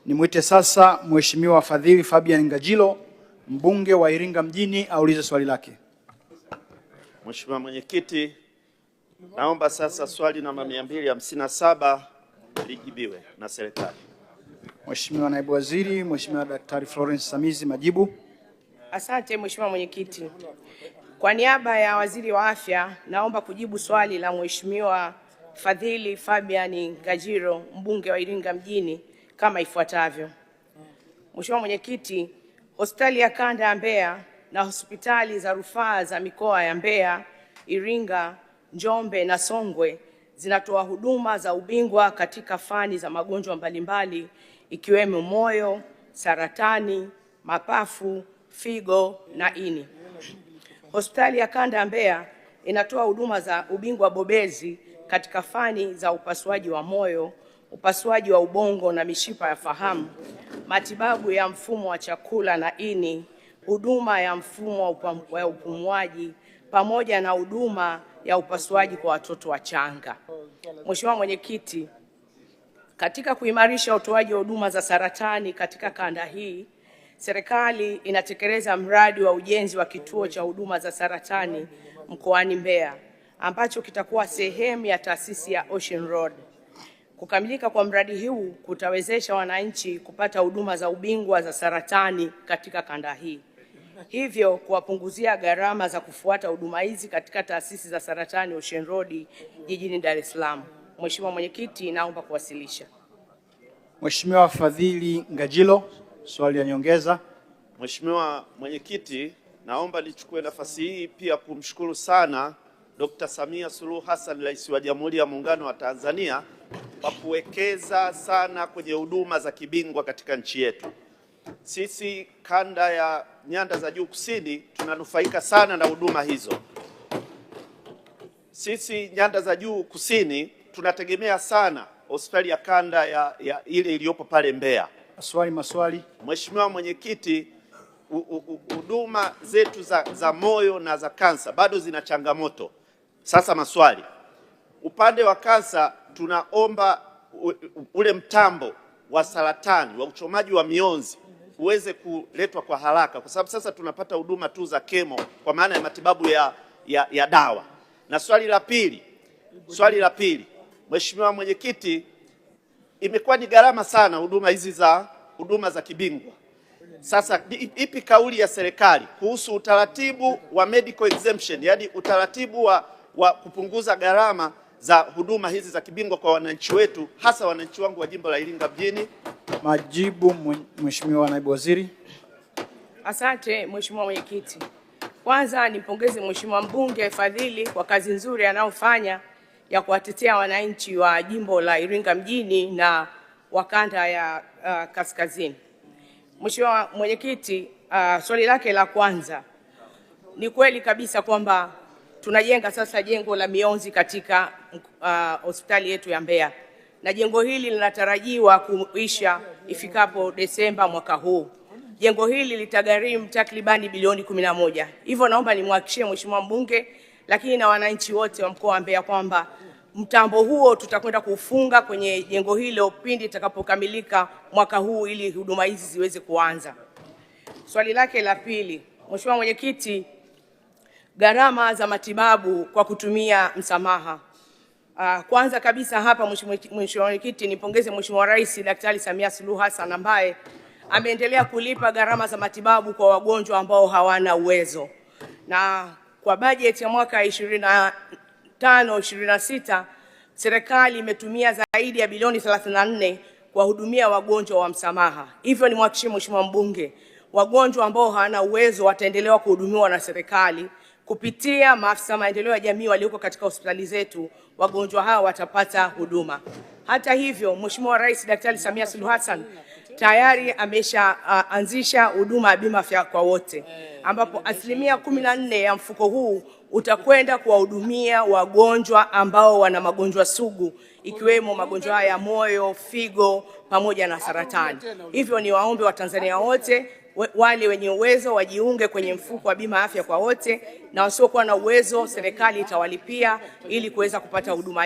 Nimwite sasa Mheshimiwa Fadhili Fabian Ngajilo, mbunge wa Iringa mjini, aulize swali lake. Mheshimiwa Mwenyekiti, naomba sasa swali namba 257 lijibiwe na serikali. Mheshimiwa Naibu Waziri, Mheshimiwa Daktari Florence Samizi, majibu. Asante Mheshimiwa Mwenyekiti. Kwa niaba ya Waziri wa Afya, naomba kujibu swali la Mheshimiwa Fadhili Fabian Ngajilo, mbunge wa Iringa mjini kama ifuatavyo. Mheshimiwa Mwenyekiti, hospitali ya kanda ya Mbeya na hospitali za rufaa za mikoa ya Mbeya, Iringa, Njombe na Songwe zinatoa huduma za ubingwa katika fani za magonjwa mbalimbali ikiwemo moyo, saratani, mapafu, figo na ini. Hospitali ya kanda ya Mbeya inatoa huduma za ubingwa bobezi katika fani za upasuaji wa moyo, upasuaji wa ubongo na mishipa ya fahamu, matibabu ya mfumo wa chakula na ini, huduma ya mfumo wa upumuaji pamoja na huduma ya upasuaji kwa watoto wachanga. Mheshimiwa Mwenyekiti, katika kuimarisha utoaji wa huduma za saratani katika kanda hii, serikali inatekeleza mradi wa ujenzi wa kituo cha huduma za saratani mkoani Mbeya ambacho kitakuwa sehemu ya taasisi ya Ocean Road. Kukamilika kwa mradi huu kutawezesha wananchi kupata huduma za ubingwa za saratani katika kanda hii, hivyo kuwapunguzia gharama za kufuata huduma hizi katika taasisi za saratani Ocean Road jijini Dar es Salaam. Mheshimiwa Mwenyekiti, naomba kuwasilisha. Mheshimiwa Fadhili Ngajilo, swali ya nyongeza. Mheshimiwa Mwenyekiti, naomba nichukue nafasi hii pia kumshukuru sana Dr. Samia Suluhu Hassan, Rais wa Jamhuri ya Muungano wa Tanzania, kwa kuwekeza sana kwenye huduma za kibingwa katika nchi yetu. Sisi kanda ya Nyanda za Juu Kusini tunanufaika sana na huduma hizo. Sisi Nyanda za Juu Kusini tunategemea sana hospitali ya kanda ya ile iliyopo pale Mbeya. Maswali. Mheshimiwa Mwenyekiti, huduma zetu za moyo na za kansa bado zina changamoto. Sasa maswali. Upande wa kansa tunaomba ule mtambo wa saratani wa uchomaji wa mionzi uweze kuletwa kwa haraka, kwa sababu sasa tunapata huduma tu za kemo kwa maana ya matibabu ya dawa. Na swali la pili, Mheshimiwa Mwenyekiti, imekuwa ni gharama sana huduma za kibingwa. Sasa ipi kauli ya serikali kuhusu utaratibu wa medical exemption, yani utaratibu wa kupunguza gharama za huduma hizi za kibingwa kwa wananchi wetu, hasa wananchi wangu wa jimbo la Iringa mjini? Majibu, Mheshimiwa Naibu Waziri. Asante Mheshimiwa Mwenyekiti. Kwanza nimpongeze Mheshimiwa mbunge Fadhili kwa kazi nzuri anayofanya ya kuwatetea wananchi wa jimbo la Iringa mjini na wa kanda ya kaskazini. Mheshimiwa Mwenyekiti, swali lake la kwanza, ni kweli kabisa kwamba tunajenga sasa jengo la mionzi katika hospitali yetu ya Mbeya, na jengo hili linatarajiwa kuisha ifikapo Desemba mwaka huu. Jengo hili litagharimu takribani bilioni 11. Hivyo naomba nimhakikishie Mheshimiwa mbunge lakini na wananchi wote wa mkoa wa Mbeya kwamba mtambo huo tutakwenda kufunga kwenye jengo hilo pindi itakapokamilika mwaka huu ili huduma hizi ziweze kuanza. Swali lake la pili, Mheshimiwa Mwenyekiti, gharama za matibabu kwa kutumia msamaha. Kwanza kabisa hapa Mheshimiwa Mwenyekiti, nipongeze Mheshimiwa Rais Daktari Samia Suluhu Hassan ambaye ameendelea kulipa gharama za matibabu kwa wagonjwa ambao hawana uwezo. Na kwa bajeti ya mwaka 25-26 serikali imetumia zaidi ya bilioni 34 kuwahudumia wagonjwa wa msamaha. Hivyo nimhakikishie Mheshimiwa mbunge, wagonjwa ambao hawana uwezo wataendelea kuhudumiwa na serikali kupitia maafisa maendeleo ya jamii walioko katika hospitali zetu. Wagonjwa hao watapata huduma. Hata hivyo, Mheshimiwa Rais Daktari Samia Suluhu Hassan tayari ameshaanzisha huduma ya bima afya kwa wote, ambapo 14% ya mfuko huu utakwenda kuwahudumia wagonjwa ambao wana magonjwa sugu ikiwemo magonjwa ya moyo, figo pamoja na saratani. Hivyo ni waombe wa Tanzania wote wale wenye uwezo wajiunge kwenye mfuko wa bima afya kwa wote, na wasiokuwa na uwezo serikali itawalipia ili kuweza kupata huduma.